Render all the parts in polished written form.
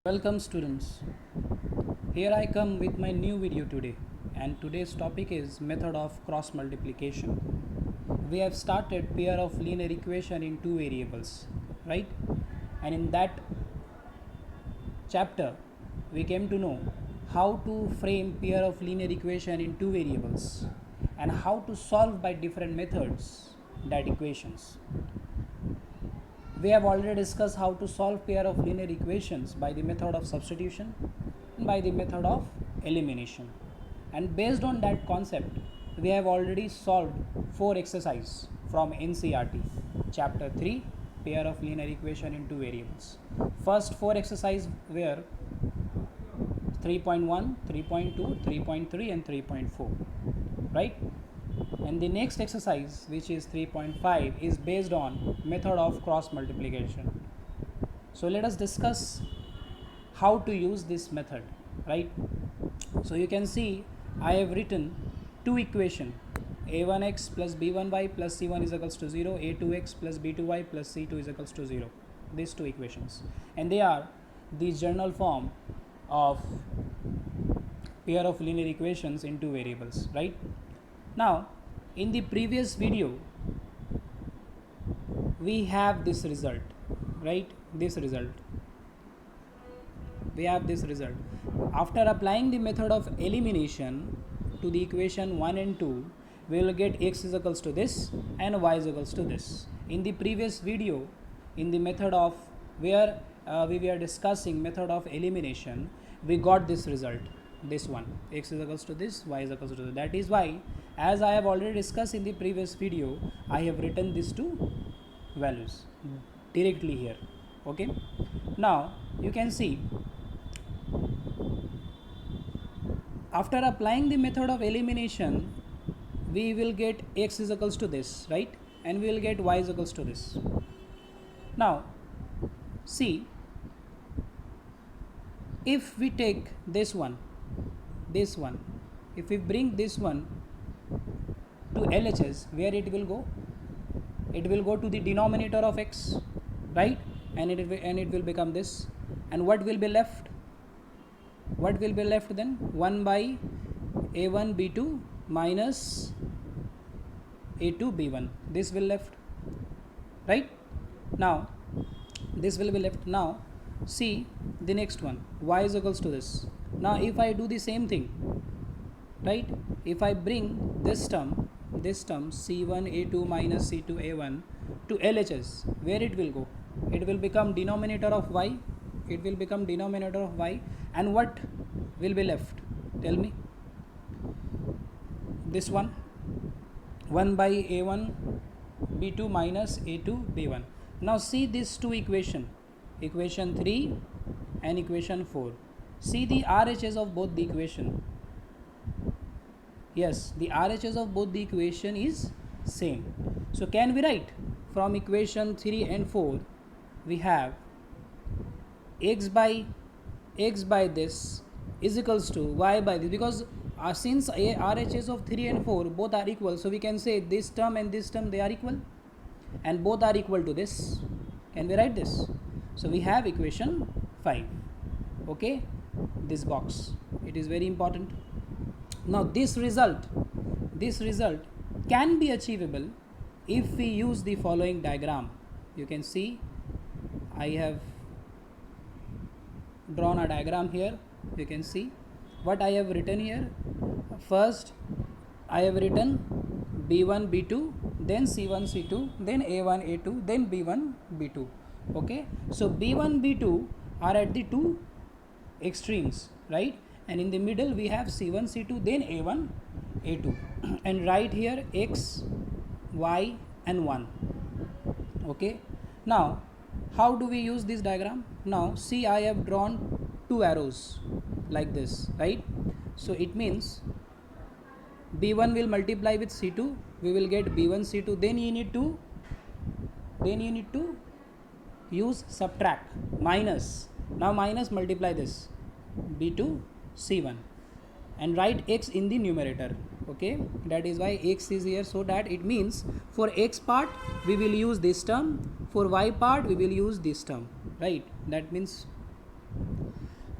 Welcome students. Here I come with my new video today, and today's topic is method of cross multiplication. We have started pair of linear equation in two variables, right? And in that chapter we came to know how to frame pair of linear equation in two variables and how to solve by different methods that equations. We have already discussed how to solve pair of linear equations by the method of substitution and by the method of elimination. And based on that concept, we have already solved 4 exercises from NCERT, chapter 3, pair of linear equation in two variables. First 4 exercises were 3.1, 3.2, 3.3 and 3.4, right? And the next exercise, which is 3.5, is based on method of cross multiplication. So let us discuss how to use this method, right? So you can see I have written two equation, a1x plus b1y plus c1 is equals to 0, a2x plus b2y plus c2 is equals to 0. These two equations, and they are the general form of pair of linear equations in two variables, right? Now in the previous video we have this result, right? We have this result. After applying the method of elimination to the equation 1 and 2, we will get x is equals to this and y is equals to this. In the previous video, in the method of where we were discussing method of elimination, we got this result, this one, x is equals to this, y is equals to this. That is why, as I have already discussed in the previous video, I have written these two values directly here. Okay, now you can see after applying the method of elimination, we will get x is equals to this, right? And we will get y is equals to this. Now see, if we take this one, if we bring this one to LHS, where it will go? It will go to the denominator of x, right? And it will become this. And what will be left? What will be left then? 1 by a1 b2 minus a2 b1. This will left, right? Now this will be left. Now see the next one, y is equals to this. Now if I do the same thing, right? If I bring this term c1 a2 minus c2 a1 to LHS, where it will go? It will become denominator of y. And what will be left? Tell me. This one, 1 by a1 b2 minus a2 b1. Now see these two equation 3 and equation 4. See the RHS of both the equation. Yes, the RHS of both the equation is same. So can we write from equation 3 and 4, we have x by this is equals to y by this, because since RHS of 3 and 4 both are equal, so we can say this term and this term, they are equal and both are equal to this. Can we write this? So we have equation 5. Okay, this box, it is very important. Now this result can be achievable if we use the following diagram. You can see I have drawn a diagram here. You can see what I have written here. First I have written b1 b2, then c1 c2, then a1 a2, then b1 b2. Okay, so b1 b2 are at the two extremes, right? And in the middle we have c1 c2, then a1 a2 and right here x, y and 1. Okay, now how do we use this diagram? Now see, I have drawn two arrows like this, right? So it means b1 will multiply with c2, we will get b1 c2. Then you need to use subtract, minus. Now minus multiply this b2 c1 and write x in the numerator. Okay, that is why x is here, so that it means for x part we will use this term, for y part we will use this term, right? That means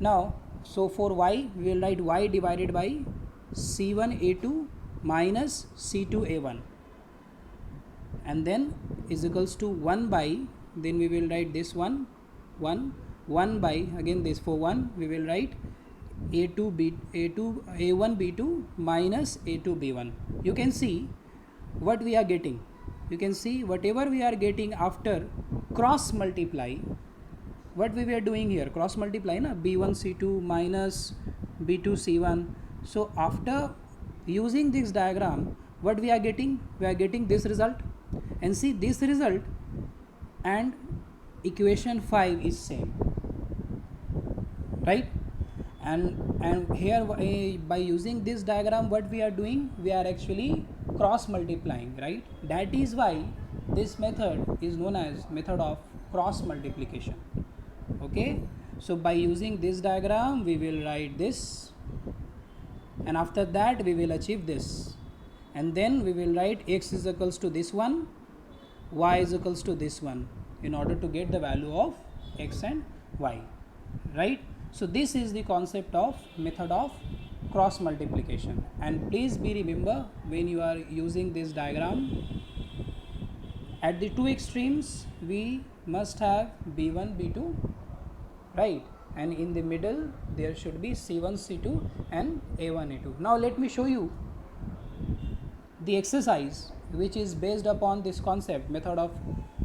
Now, so for y, we will write y divided by c1a2 minus c2a1, and then is equals to 1 by, then we will write this 1 by, again this for 1 we will write a1 b2 minus a2 b1. You can see what we are getting. You can see whatever we are getting after cross multiply, what we were doing here, cross multiply na, b1 c2 minus b2 c1. So after using this diagram, what we are getting this result, and see this result and equation 5 is same, right? And here by using this diagram, what we are doing, we are actually cross multiplying, right? That is why this method is known as method of cross multiplication. Okay, so by using this diagram we will write this, and after that we will achieve this, and then we will write x is equals to this one, y is equals to this one, in order to get the value of x and y, right? So this is the concept of method of cross multiplication. And please be remember, when you are using this diagram, at the two extremes we must have b1 b2, right? And in the middle there should be c1 c2 and a1 a2. Now let me show you the exercise which is based upon this concept, method of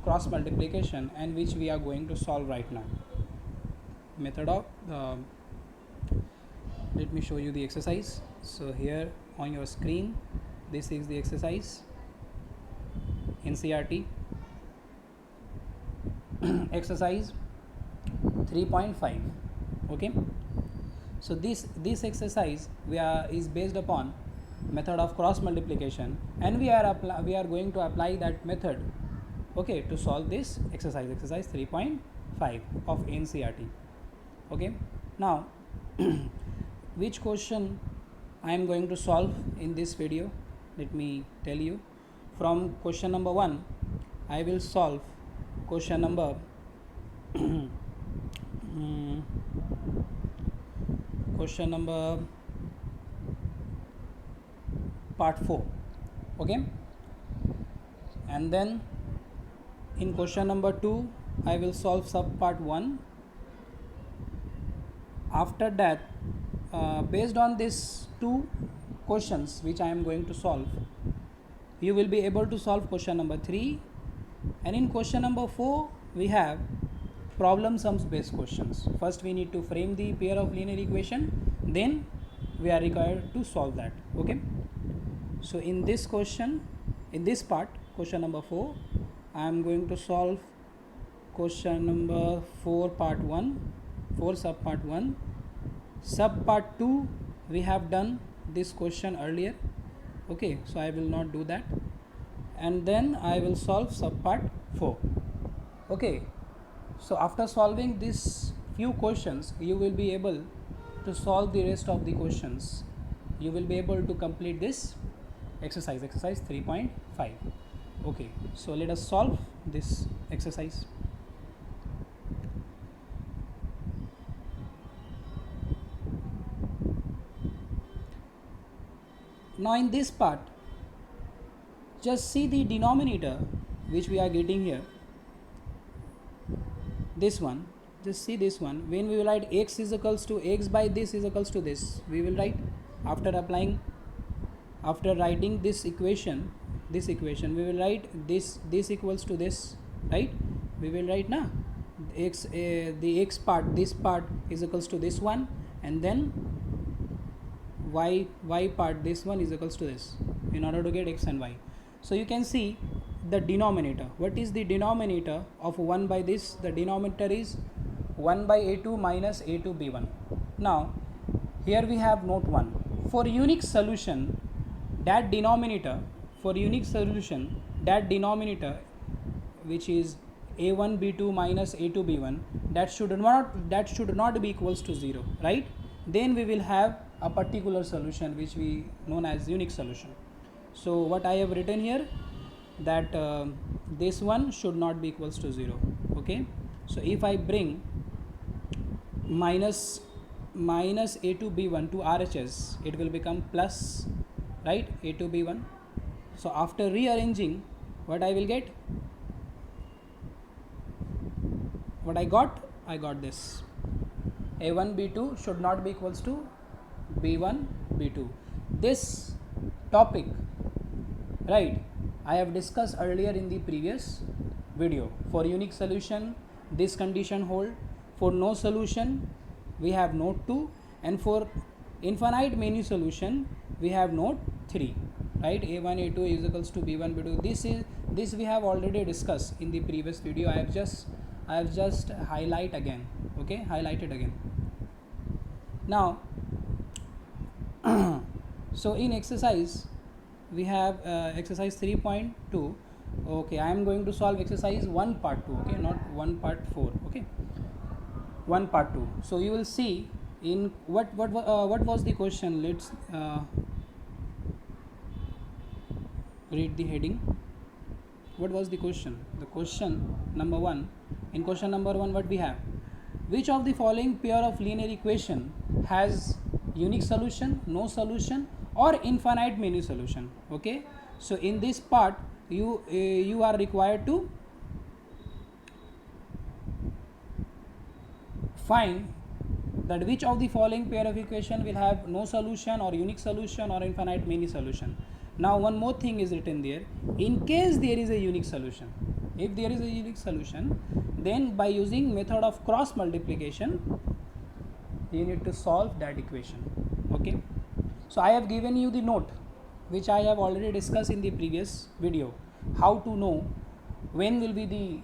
cross multiplication, and which we are going to solve right now. Method of let me show you the exercise. So here on your screen, this is the exercise, NCERT exercise 3.5. okay, so this exercise is based upon method of cross multiplication, and we are going to apply that method, okay, to solve this exercise 3.5 of NCERT. Okay, now which question I am going to solve in this video, let me tell you. From question number 1 I will solve question number question number part 4. okay, and then in question number 2 I will solve sub part 1. After that, based on these two questions which I am going to solve, you will be able to solve question number 3, and in question number 4 we have problem sums based questions. First we need to frame the pair of linear equation, then we are required to solve that. Okay, so in this question, in this part, question number 4, I am going to solve question number 4 part 1, 4 sub part 1. Sub part 2 we have done this question earlier, okay, so I will not do that, and then I will solve sub part 4. okay, so after solving these few questions, you will be able to solve the rest of the questions. You will be able to complete this exercise 3.5. okay, so let us solve this exercise. Now in this part, just see the denominator which we are getting here, this one, just see this one. When we will write x is equals to x by this is equals to this, we will write, after writing this equation, we will write this equals to this, right? We will write na x, the x part, this part is equals to this one, and then y part, this one is equals to this, in order to get x and y. So you can see the denominator. What is the denominator of 1 by this? The denominator is 1 by a2 minus a2 b1. Now here we have note 1. For unique solution, that denominator, which is a1 b2 minus a2 b1, that should not be equals to 0, right? Then we will have a particular solution which we known as unique solution. So what I have written here, that this one should not be equals to 0. okay, so if I bring minus minus a2 b1 to RHS, it will become plus, right, a2 b1. So after rearranging, what I will get, what I got this a1 b2 should not be equals to b1 b2. This topic, right, I have discussed earlier in the previous video. For unique solution, this condition hold. For no solution, we have node 2, and for infinite many solution, we have node 3, right. a1 a2 is equals to b1 b2. This we have already discussed in the previous video. I have just highlighted again. Now so in exercise we have exercise 3.2. okay, I am going to solve exercise 1 part 2, okay, not 1 part 4, okay, 1 part 2. So you will see in what was the question. Let's read the heading. What was the question? The question number 1, in question number 1 what we have, which of the following pair of linear equation has unique solution, no solution, or infinite many solution. Okay, so in this part you are required to find that which of the following pair of equation will have no solution or unique solution or infinite many solution. Now one more thing is written there, in case there is a unique solution. If there is a unique solution, then by using method of cross multiplication you need to solve that equation. Okay, so I have given you the note which I have already discussed in the previous video, how to know when will be the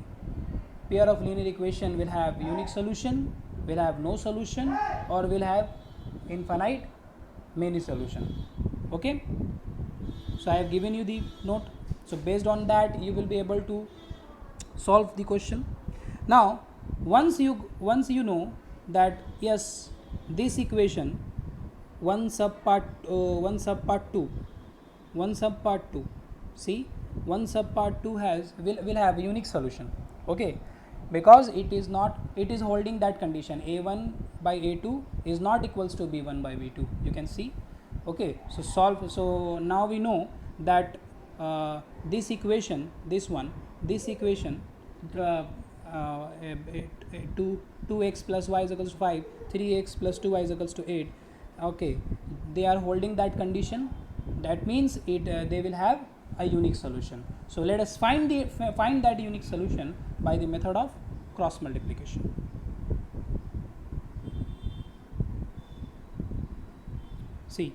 pair of linear equation will have unique solution, will have no solution, or will have infinite many solution. Okay, so I have given you the note. So based on that you will be able to solve the question. Now once you know that yes, this equation one sub part 2, see, one sub part 2 will have unique solution. Okay, because it is holding that condition, a1 by a2 is not equals to b1 by b2, you can see. Okay, so solve. So now we know that this equation, this equation 2x plus y is equals to 5, 3x plus 2y is equals to 8. Okay, they are holding that condition, that means they will have a unique solution. So let us find that unique solution by the method of cross multiplication. See,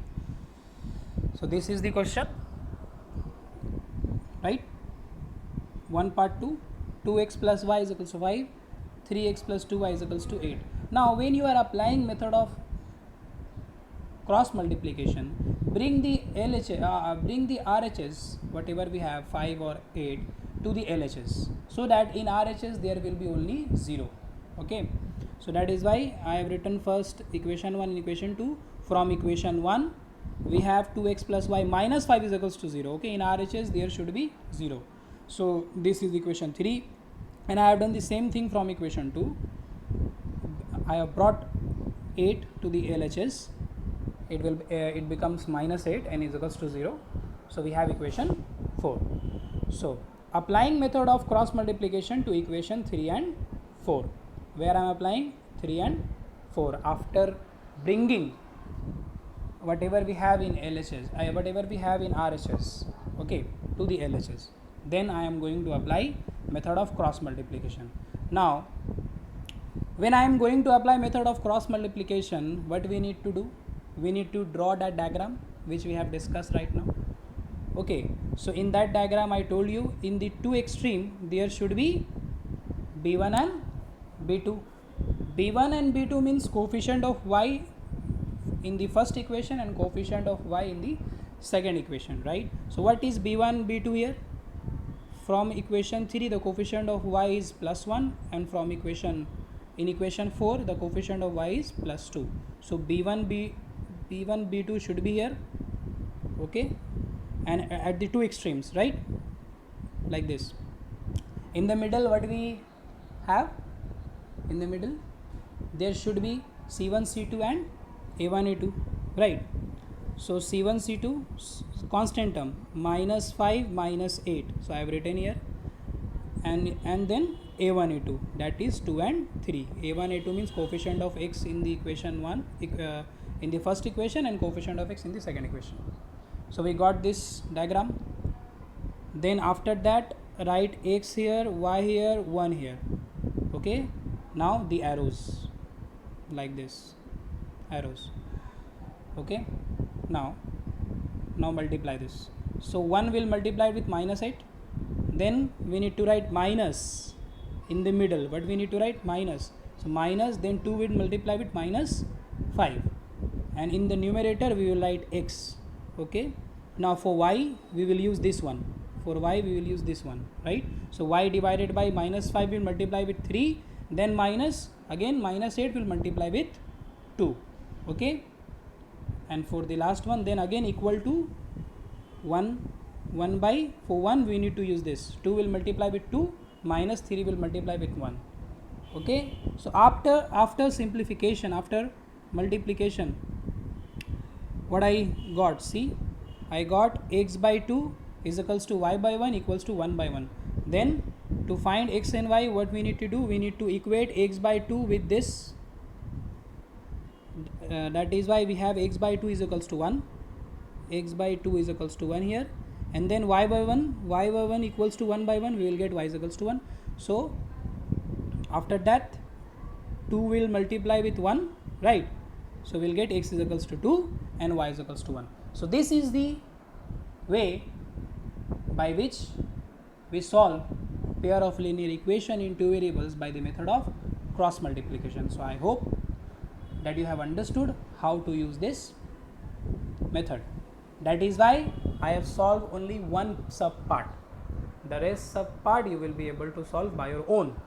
so this is the question, right. 1 part 2, 2x plus y is equals to 5, 3x plus 2y is equals to 8. Now when you are applying method of cross multiplication, bring the RHS, whatever we have 5 or 8, to the LHS, so that in RHS there will be only 0. Okay, so that is why I have written first equation 1 and equation 2. From equation 1 we have 2x plus y minus 5 is equals to 0. Okay, in RHS there should be 0. So this is equation 3, and I have done the same thing from equation 2. I have brought 8 to the LHS, it becomes minus 8 and is equals to 0. So we have equation 4. So applying method of cross multiplication to equation 3 and 4, where I am applying 3 and 4 after bringing whatever we have in LHS, whatever we have in RHS, okay, to the LHS, then I am going to apply method of cross multiplication. Now when I am going to apply method of cross multiplication, what we need to do, we need to draw that diagram which we have discussed right now. Okay, so in that diagram I told you in the two extreme there should be b1 and b2. b1 and b2 means coefficient of y in the first equation and coefficient of y in the second equation, right. So what is b1 b2 here? From equation 3 the coefficient of y is plus 1, and from equation 4 the coefficient of y is plus 2. So b1 b2 should be here, okay, and at the two extremes, right, like this. In the middle what we have, in the middle there should be C1 C2 and A1 A2, right? So C1 C2 constant term minus 5 minus 8, so I have written here, and then A1 A2, that is 2 and 3. A1 A2 means coefficient of x in the equation 1 in the first equation and coefficient of x in the second equation. So we got this diagram. Then after that write x here, y here, 1 here. Okay, now the arrows like this, arrows. Okay, now multiply this. So 1 will multiply with minus 8. Then we need to write minus in the middle, but we need to write minus. So minus, then 2 will multiply with minus 5, and in the numerator we will write x. Okay, now for y we will use this one. For y we will use this one, right? So y divided by minus 5 will multiply with 3, then minus, again minus 8 will multiply with 2. Okay, and for the last one, then again equal to 1 by, for 1 we need to use this, 2 will multiply with 2, minus 3 will multiply with 1. Okay, so after simplification, after multiplication, what I got, see, I got x by 2 is equals to y by 1 equals to 1 by 1. Then to find x and y, what we need to do, we need to equate x by 2 with this, that is why we have x by 2 is equals to 1, x by 2 is equals to 1 here, and then y by 1 equals to 1 by 1, we will get y is equals to 1. So after that 2 will multiply with 1, right? So we will get x is equals to 2 and y is equals to 1. So this is the way by which we solve pair of linear equation in two variables by the method of cross multiplication. So I hope that you have understood how to use this method. That is why I have solved only one sub part. The rest sub part you will be able to solve by your own.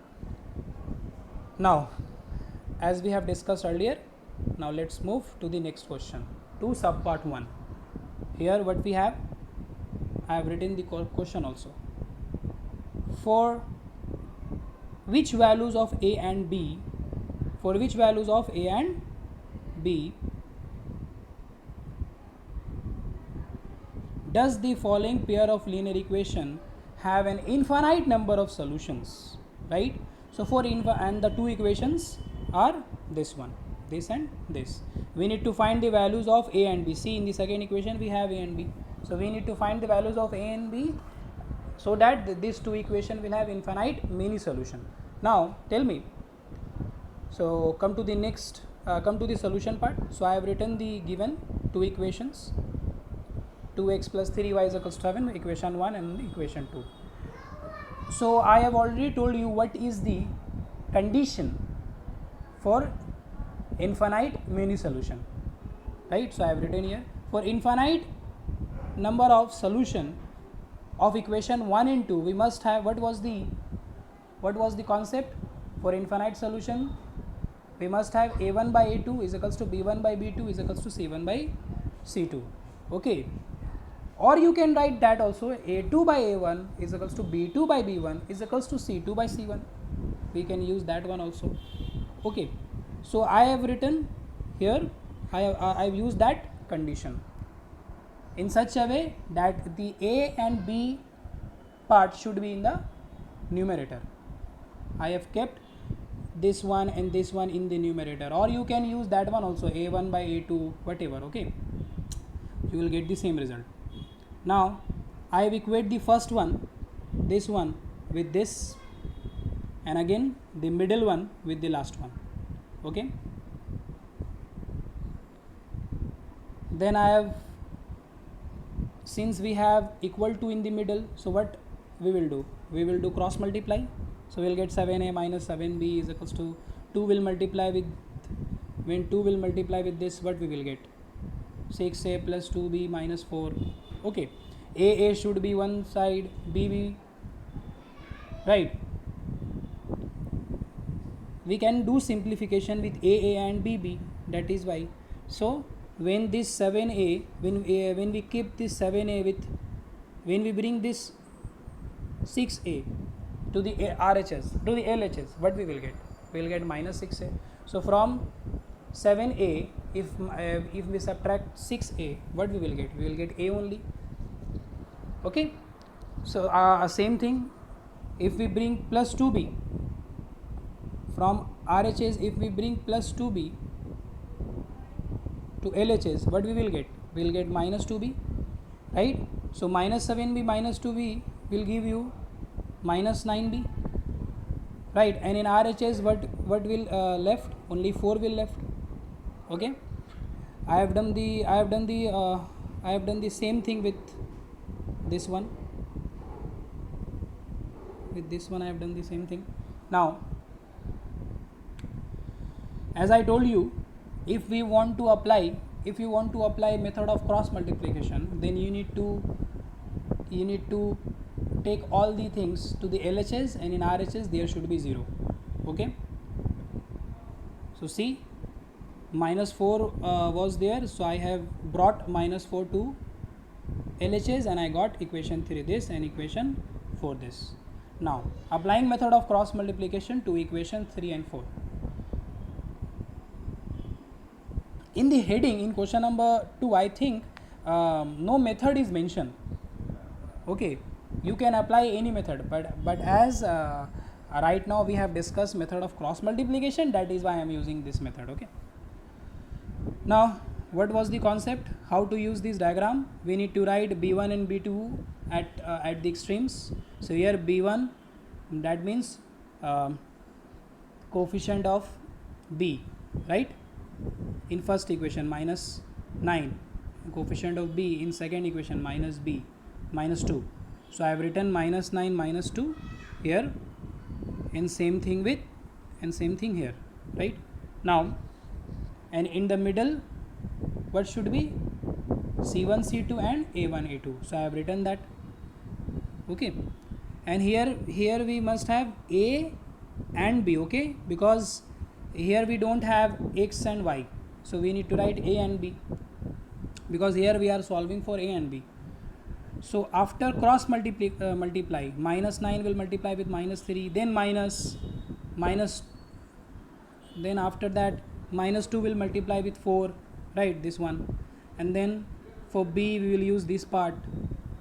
Now, as we have discussed earlier, now let's move to the next question, to sub part 1. Here what we have, I have written the question also. For which values of a and b, for which values of a and b does the following pair of linear equation have an infinite number of solutions, right? So for and the two equations are this one, this and this. We need to find the values of a and b. See, in the second equation we have a and b, so we need to find the values of a and b so that these two equations will have infinite many solution. Now tell me, so come to the next, come to the solution part. So I have written the given two equations, 2x plus 3y is equals to 7, equation 1 and equation 2. So I have already told you what is the condition for infinite many solution, right? So I have written here, for infinite number of solution of equation 1 and 2, we must have, what was the concept for infinite solution? We must have a1 by a2 is equals to b1 by b2 is equals to c1 by c2. Okay, or you can write that also, a2 by a1 is equals to b2 by b1 is equals to c2 by c1. We can use that one also. Okay, so I have written here, I have used that condition in such a way that the a and b part should be in the numerator. I have kept this one and this one in the numerator, or you can use that one also, a1 by a2, whatever. Okay, you will get the same result. Now I have equate the first one, this one with this, and again the middle one with the last one. Okay, then I have, since we have equal to in the middle, so what we will do, we will do cross multiply. So we will get 7a minus 7b is equals to 2 will multiply with, when 2 will multiply with this, what we will get, 6a plus 2b minus 4. Okay, a should be one side, b, right? We can do simplification with a and b, that is why. So when this 7a, when we keep this 7a with, when we bring this 6a to the RHS, to the LHS, what we will get? We will get minus 6a. So from 7a, if we subtract 6a, what we will get? We will get a only. Okay, so same thing, if we bring plus 2b from RHS, if we bring plus 2b to LHS, what we will get? We will get minus 2b, right? So minus 7b minus 2b will give you minus 9b, right? And in RHS, what will left? Only 4 will left. Okay, I have done the same thing with this one. With this one I have done the same thing. Now, as I told you, if you want to apply method of cross multiplication, then you need to take all the things to the LHS, and in RHS there should be 0. Okay, so see, minus 4 was there, so I have brought minus 4 to LHS and I got equation 3 this and equation 4 this. Now applying method of cross multiplication to equation 3 and 4. In the heading in question number 2, I think no method is mentioned. Okay, you can apply any method, but as right now we have discussed method of cross multiplication, that is why I am using this method. Okay, now what was the concept? How to use this diagram? We need to write b1 and b2 at the extremes. So here b1, that means coefficient of b, right? In first equation minus 9, coefficient of b in second equation minus b minus 2. So I have written minus 9 minus 2 here, and same thing here, right? Now, and in the middle, what should be? C1 C2 and A1 A2. So I have written that. Okay, and here we must have A and B. Okay, because here we don't have x and y, so we need to write A and B, because here we are solving for A and B. So after cross multiply, minus 9 will multiply with minus 3, then minus, then after that minus 2 will multiply with 4, right, this one, and then for B we will use this part,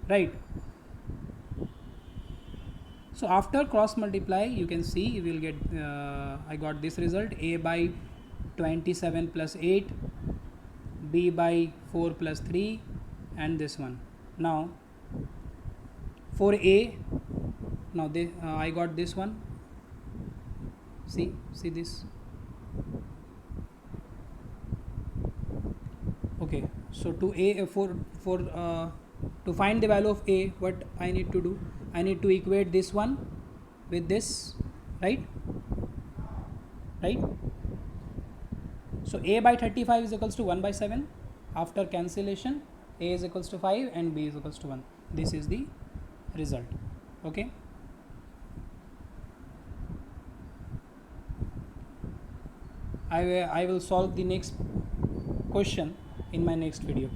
right? So after cross multiply, you can see you will get I got this result: A by 27 plus 8, B by 4 plus 3, and this one. Now for A, now I got this one. See this. Okay, so to A to find the value of A, what I need to do? I need to equate this one with this, right? So A by 35 is equals to 1 by 7. After cancellation, A is equals to 5 and B is equals to 1. This is the result. Okay, I will solve the next question in my next video.